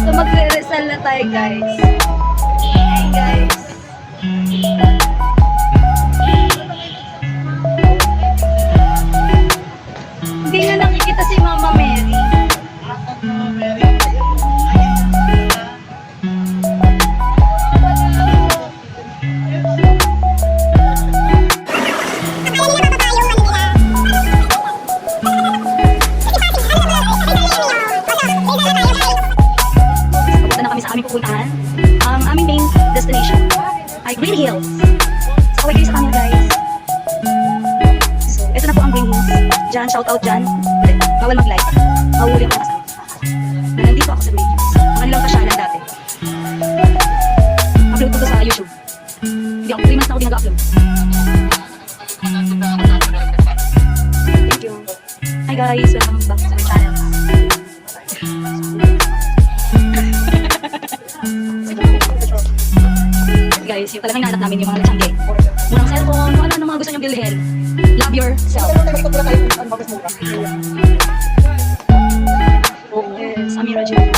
So magre-resell na tayo guys. Hey guys. Hindi na nakikita si Mama Mary. Papunta na kami sa aming pupuntahan. Ang aming main destination ay Green Hills. So, kaway kayo sa kanya guys. So, ito na po ang Green Hills. Diyan, shout out dyan. Bawal mag-like. Mahuli ako kasama. Nandito ako sa Green Hills. Ang kanilang kasyalan dati. Upload ko to sa YouTube. Hindi ako, 3 months na ako nag-upload. Thank you. Hi guys, welcome back to my channel. Guys, yung talagang nahanap namin yung mga latsangge. Murang cellphone, kung ano mga gusto nyo bilhin. Love yourself. Yes, Amira Jim.